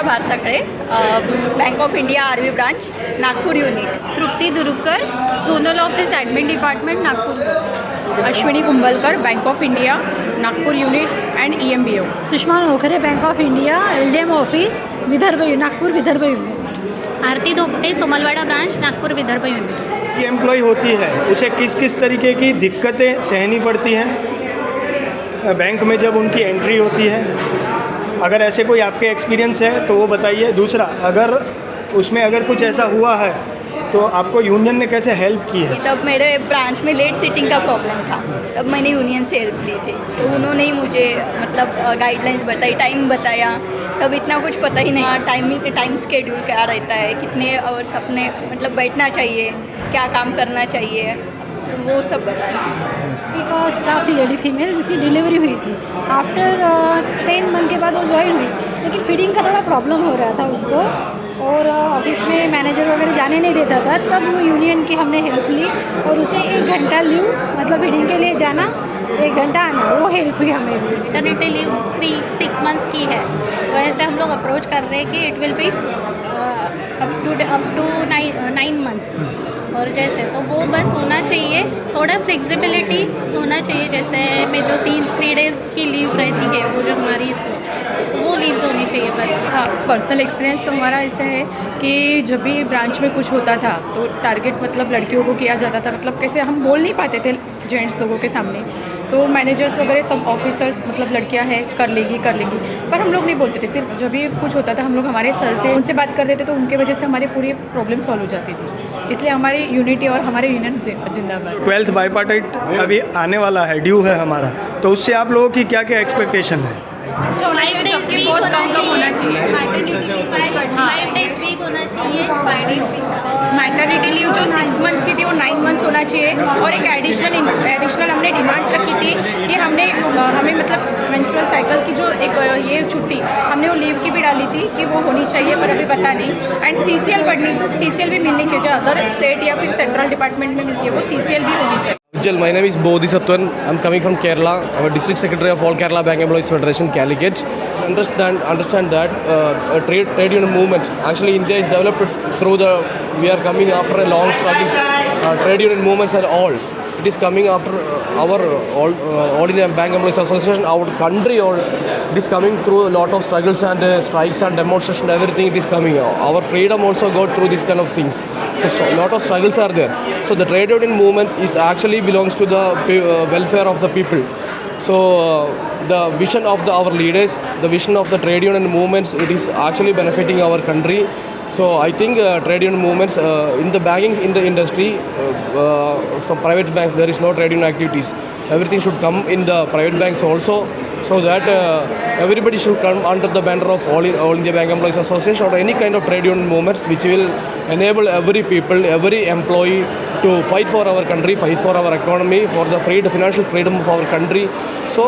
Bharsakade, bank of India Arvi branch Nagpur unit. Trupti Durukar, zonal office admin department Nagpur. Ashwini Kumbhalkar, bank of India Nagpur unit and EMBO. Sushma Nokhare, bank of India LDM office Nagpur Vidarbha unit. Aarti Dhopte, Somalwada branch Nagpur Vidarbha unit. Employ होती है उसे किस किस तरीके की दिक्कतें सहनी पड़ती हैं बैंक में जब उनकी एंट्री होती है, अगर ऐसे कोई आपके एक्सपीरियंस है तो वो बताइए. दूसरा, अगर कुछ ऐसा हुआ है तो आपको यूनियन ने कैसे हेल्प की है? तब मेरे ब्रांच में लेट सिटिंग का प्रॉब्लम था, तब मैंने यूनियन से हेल्प ली थी. तो उन्होंने ही मुझे मतलब गाइडलाइंस बताई, टाइम बताया. तब इतना कुछ पता ही नहीं, टाइम स्केड्यूल क्या रहता है, कितने आवर्स अपने मतलब बैठना चाहिए, क्या काम करना चाहिए, वो सब बताया. एक स्टाफ थी लेडी फीमेल जिसकी डिलीवरी हुई थी. आफ्टर 10 मंथ के बाद वो ज्वाइन हुई, लेकिन फीडिंग का थोड़ा प्रॉब्लम हो रहा था उसको, और ऑफिस में मैनेजर वगैरह जाने नहीं देता था. तब वो यूनियन की हमने हेल्प ली और उसे 1 घंटा लीव, मतलब फीडिंग के लिए जाना, 1 घंटा आना, वो हेल्प हुई हमें. मैटरनिटी लीव 6 मंथ्स की है, तो ऐसे हम लोग अप्रोच कर रहे हैं कि it will be up to 9 months. और जैसे तो वो बस होना चाहिए, थोड़ा फ्लेक्सिबिलिटी होना चाहिए. जैसे में जो 3 डेज़ की लीव रहती है, वो जो हमारी तो वो लीव्स होनी चाहिए बस. हाँ, पर्सनल एक्सपीरियंस तो हमारा ऐसा है कि जब भी ब्रांच में कुछ होता था तो टारगेट मतलब लड़कियों को किया जाता था. मतलब कैसे हम बोल नहीं पाते थे जेंट्स लोगों के सामने, तो मैनेजर्स वगैरह सब ऑफिसर्स मतलब लड़कियां हैं कर लेगी, पर हम लोग नहीं बोलते थे. फिर जब भी कुछ होता था हम लोग हमारे सर से उनसे बात करते थे, तो उनके वजह से हमारी पूरी प्रॉब्लम सॉल्व हो जाती थी. इसलिए हमारी यूनिटी और हमारे यूनियन जिंदाबाद. 12th बाईपार्टाइट अभी आने वाला है, ड्यू है हमारा, तो उससे आप लोगों की क्या क्या एक्सपेक्टेशन है? बहुत कम होना चाहिए. 5 days वीक होना चाहिए. मैटरनिटी लीव जो 6 मंथ्स की थी वो 9 मंथ्स होना चाहिए. और एक एडिशनल हमने डिमांड्स रखी थी कि हमें मतलब मेंस्ट्रुअल साइकिल की जो एक ये छुट्टी हमने वो लीव की भी डाली थी कि वो होनी चाहिए, पर अभी पता नहीं. एंड CCL भी मिलनी चाहिए, जो अदर स्टेट या फिर सेंट्रल डिपार्टमेंट में मिलती है वो CCL भी होनी चाहिए. My name is Bodhisattwan. I'm coming from Kerala. I'm a district secretary of All Kerala Bank Employees Federation, Calicut. Understand that trade union movement. Actually, India is developed through we are coming after a long struggle. Trade union movements are all. It is coming after our all India Bank Employees Association, our country. It is coming through a lot of struggles and strikes and demonstration. Everything it is coming. Our freedom also got through this kind of things. So a lot of struggles are there. So the trade union movement is actually belongs to the welfare of the people. So the vision of our leaders, the vision of the trade union movements, it is actually benefiting our country. So I think trade union movements in the banking in the industry, some private banks there is no trade union activities. Everything should come in the private banks also, so that everybody should come under the banner of All India Bank Employees Association or any kind of trade union movements which will enable every people, every employee to fight for our country, fight for our economy, for the financial freedom of our country. So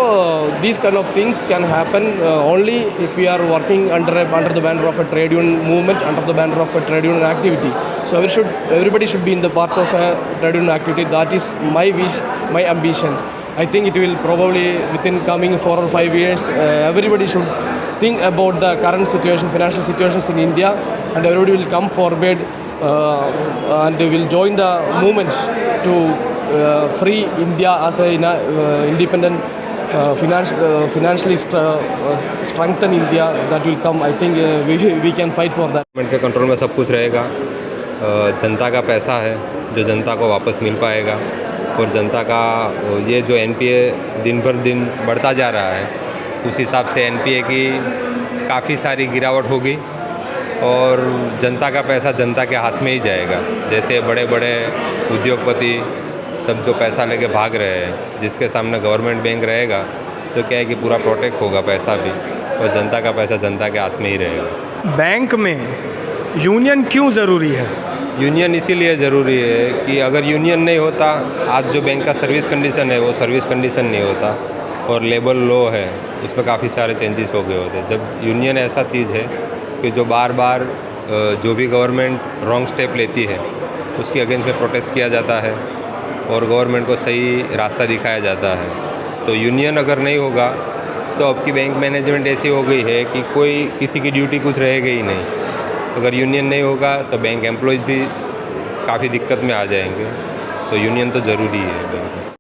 these kind of things can happen only if we are working under the banner of a trade union movement, under the banner of a trade union activity. So everybody should be in the part of a trade union activity. That is my wish, my ambition. I think it will probably within coming 4 or 5 years, everybody should think about the current situation, financial situations in India, and everybody will come forward and they will join the movement to free India as a independent, financially strengthen India. That will come. I think we can fight for that. Government के control में सब कुछ रहेगा. जनता का पैसा है जो जनता को वापस मिल पाएगा, और जनता का ये जो NPA दिन पर दिन बढ़ता जा रहा है, उस हिसाब से NPA की काफ़ी सारी गिरावट होगी और जनता का पैसा जनता के हाथ में ही जाएगा. जैसे बड़े बड़े उद्योगपति सब जो पैसा लेके भाग रहे हैं, जिसके सामने गवर्नमेंट बैंक रहेगा तो क्या है कि पूरा प्रोटेक्ट होगा पैसा भी, और जनता का पैसा जनता के हाथ में ही रहेगा. बैंक में यूनियन क्यों ज़रूरी है? यूनियन इसीलिए ज़रूरी है कि अगर यूनियन नहीं होता, आज जो बैंक का सर्विस कंडीशन है वो सर्विस कंडीशन नहीं होता, और लेबर लॉ है उसमें काफ़ी सारे चेंजेस हो गए होते. जब यूनियन ऐसा चीज़ है कि जो बार बार जो भी गवर्नमेंट रॉन्ग स्टेप लेती है उसके अगेंस्ट में प्रोटेस्ट किया जाता है और गवर्नमेंट को सही रास्ता दिखाया जाता है. तो यूनियन अगर नहीं होगा तो अब की बैंक मैनेजमेंट ऐसी हो गई है कि कोई किसी की ड्यूटी कुछ रहेगी ही नहीं। अगर यूनियन नहीं होगा तो बैंक एम्प्लॉयज़ भी काफ़ी दिक्कत में आ जाएंगे, तो यूनियन तो ज़रूरी है बैंक में।